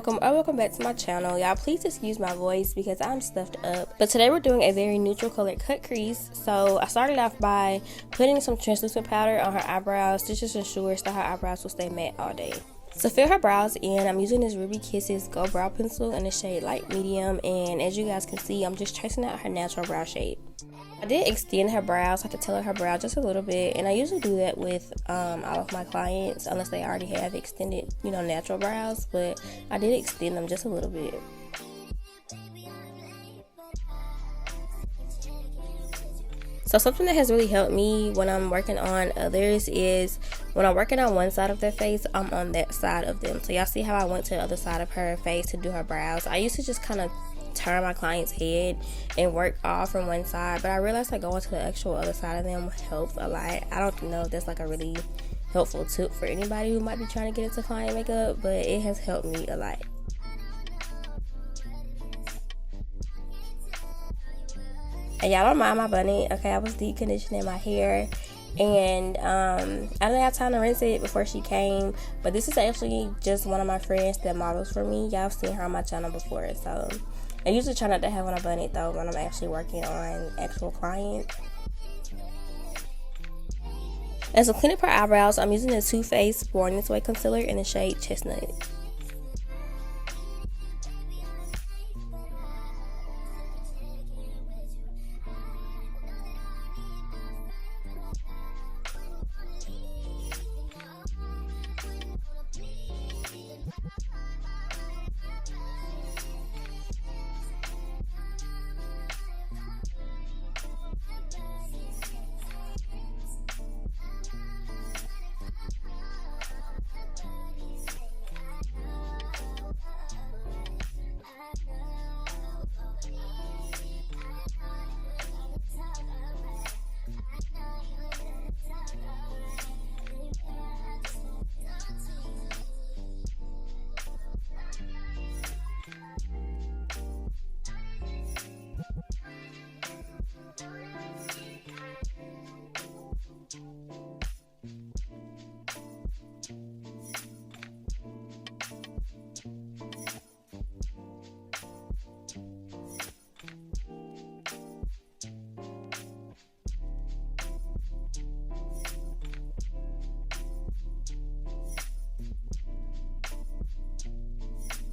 welcome back to my channel. Y'all please excuse my voice because I'm stuffed up. But today we're doing a very neutral colored cut crease. So I started off by putting some translucent powder on her eyebrows. This just ensures that her eyebrows will stay matte all day. To fill her brows in, I'm using this Ruby Kisses Go Brow Pencil in the shade Light Medium, and as you guys can see, I'm just tracing out her natural brow shape. I did extend her brows, I could tailor her brow just a little bit, and I usually do that with all of my clients unless they already have extended, natural brows, but I did extend them just a little bit. So something that has really helped me when I'm working on others is when I'm working on one side of their face, I'm on that side of them. So y'all see how I went to the other side of her face to do her brows. I used to just kind of turn my client's head and work off from one side, but I realized that going to the actual other side of them helps a lot. I don't know if that's like a really helpful tip for anybody who might be trying to get into client makeup, but it has helped me a lot. And y'all don't mind my bunny, okay? I was deep conditioning my hair, and I didn't have time to rinse it before she came, but this is actually just one of my friends that models for me. Y'all have seen her on my channel before, so I usually try not to have on a bunny though when I'm actually working on actual clients. As to clean up her eyebrows, I'm using the Too Faced Born This Way concealer in the shade Chestnut.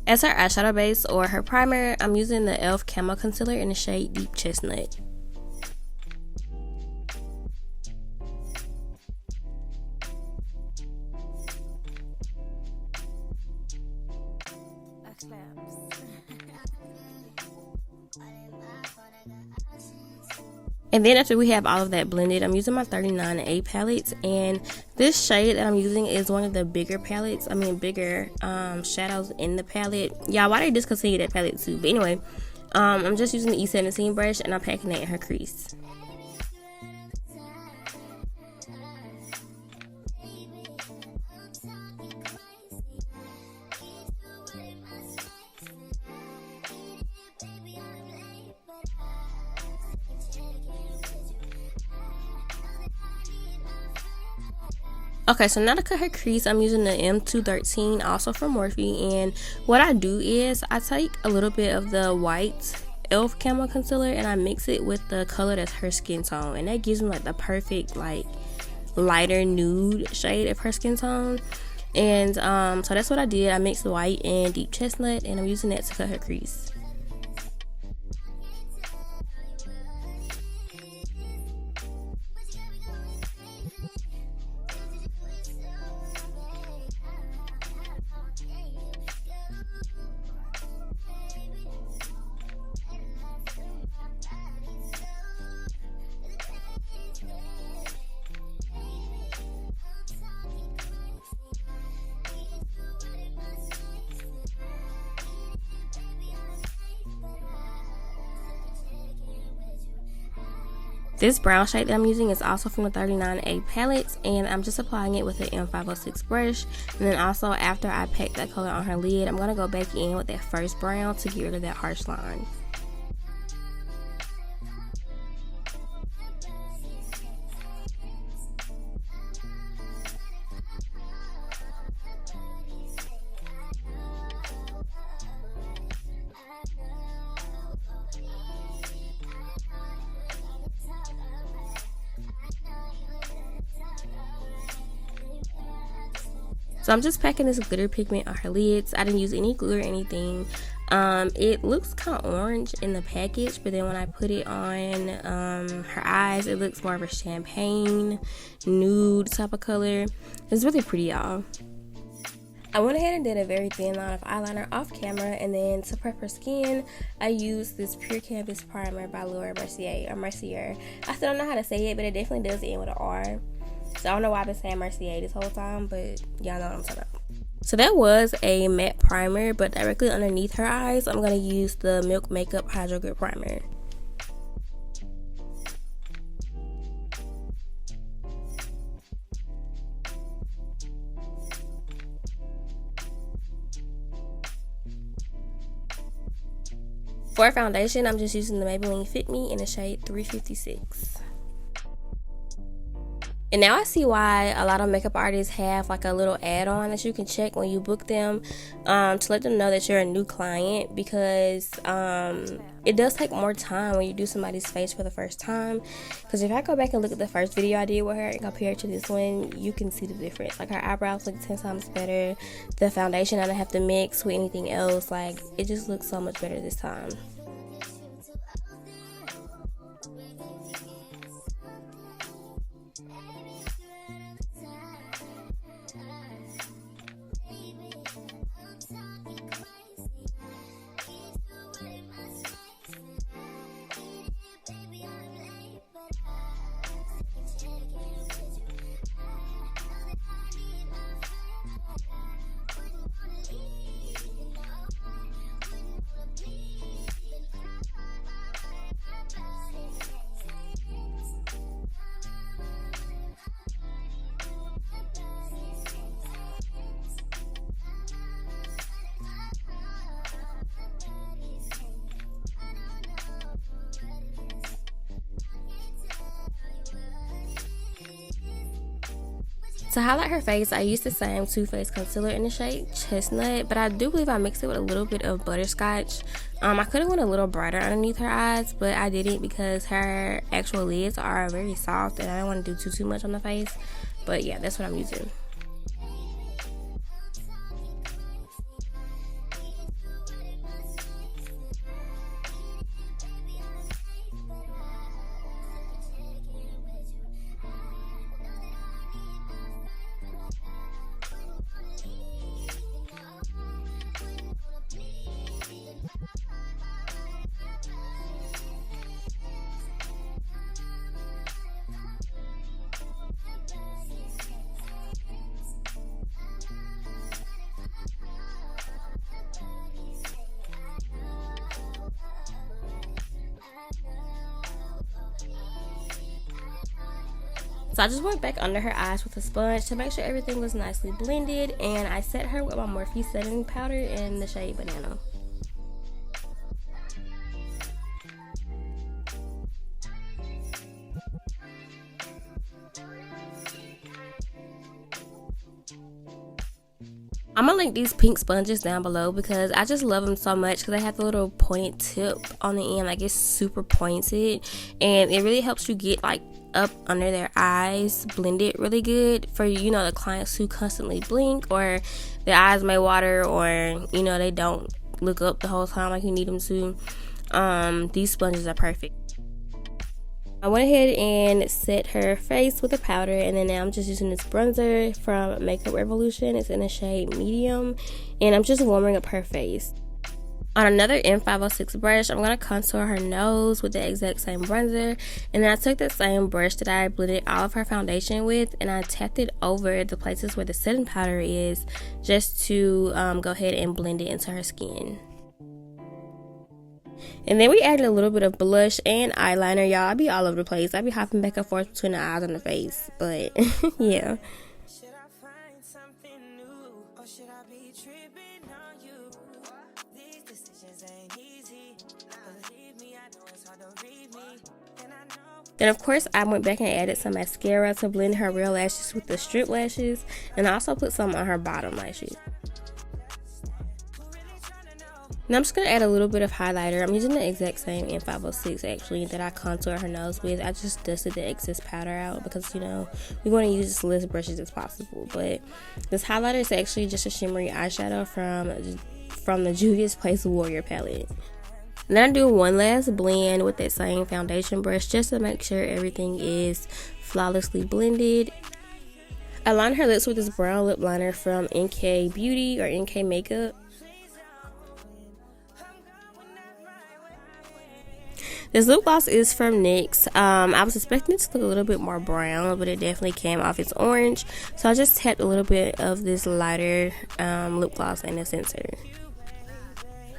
As her eyeshadow base or her primer, I'm using the e.l.f. Camo Concealer in the shade Deep Chestnut. And then after we have all of that blended, I'm using my 39A palettes, and this shade that I'm using is one of the bigger palettes, bigger shadows in the palette. Yeah, why they discontinue that palette too? But anyway, I'm just using the E17 brush, and I'm packing it in her crease. Okay, so now to cut her crease, I'm using the M213, also from Morphe, and what I do is I take a little bit of the white e.l.f. Camo Concealer and I mix it with the color that's her skin tone, and that gives me like the perfect like lighter nude shade of her skin tone. And so that's what I did. I mixed white and Deep Chestnut, and I'm using that to cut her crease. This brown shade that I'm using is also from the 39A palette, and I'm just applying it with the M506 brush. And then also after I pack that color on her lid, I'm going to go back in with that first brown to get rid of that harsh line. So I'm just packing this glitter pigment on her lids. I didn't use any glue or anything. It looks kind of orange in the package, but then when I put it on her eyes, it looks more of a champagne nude type of color. It's really pretty, y'all. I went ahead and did a very thin line of eyeliner off camera, and then to prep her skin, I used this Pure Canvas Primer by Mercier. I still don't know how to say it, but it definitely does end with an R. So I don't know why I've been saying Mercier this whole time, but y'all know what I'm talking about. So that was a matte primer, but directly underneath her eyes, I'm going to use the Milk Makeup Hydro Grip Primer. For foundation, I'm just using the Maybelline Fit Me in the shade 356. And now I see why a lot of makeup artists have like a little add-on that you can check when you book them to let them know that you're a new client, because it does take more time when you do somebody's face for the first time. Because if I go back and look at the first video I did with her and compare it to this one, you can see the difference. Like, her eyebrows look 10 times better. The foundation I don't have to mix with anything else. Like, it just looks so much better this time. To highlight her face, I used the same Too Faced concealer in the shade Chestnut, but I do believe I mixed it with a little bit of butterscotch. I could have went a little brighter underneath her eyes, but I didn't because her actual lids are very soft and I don't want to do too much on the face. But yeah, that's what I'm using. So I just went back under her eyes with a sponge to make sure everything was nicely blended, and I set her with my Morphe Setting powder in the shade Banana. I'm gonna link these pink sponges down below because I just love them so much because they have the little pointed tip on the end. Like, it's super pointed and it really helps you get like up under their eyes blended really good for, you know, the clients who constantly blink or their eyes may water, or, you know, they don't look up the whole time like you need them to. These sponges are perfect. I went ahead and set her face with a powder, and then now I'm just using this bronzer from Makeup Revolution. It's in the shade Medium, and I'm just warming up her face. On another M506 brush, I'm going to contour her nose with the exact same bronzer, and then I took that same brush that I blended all of her foundation with, and I tapped it over the places where the setting powder is, just to go ahead and blend it into her skin. And then we added a little bit of blush and eyeliner, y'all. I be all over the place. I be hopping back and forth between the eyes and the face, but yeah. Then of course I went back and added some mascara to blend her real lashes with the strip lashes, and I also put some on her bottom lashes. Now I'm just going to add a little bit of highlighter. I'm using the exact same N506 actually that I contour her nose with. I just dusted the excess powder out because, you know, we want to use as less brushes as possible. But this highlighter is actually just a shimmery eyeshadow from the Juvia's Place Warrior palette. And then I do one last blend with that same foundation brush just to make sure everything is flawlessly blended. I line her lips with this brown lip liner from NK Beauty or NK Makeup. This lip gloss is from NYX. I was expecting it to look a little bit more brown, but it definitely came off as orange. So I just tapped a little bit of this lighter lip gloss in the center.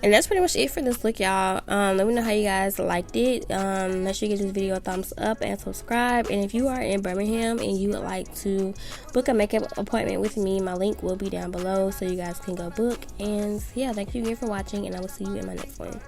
And that's pretty much it for this look, y'all. Let me know how you guys liked it. Make sure you give this video a thumbs up and subscribe. And if you are in Birmingham and you would like to book a makeup appointment with me, my link will be down below so you guys can go book. And yeah, thank you again for watching, and I will see you in my next one.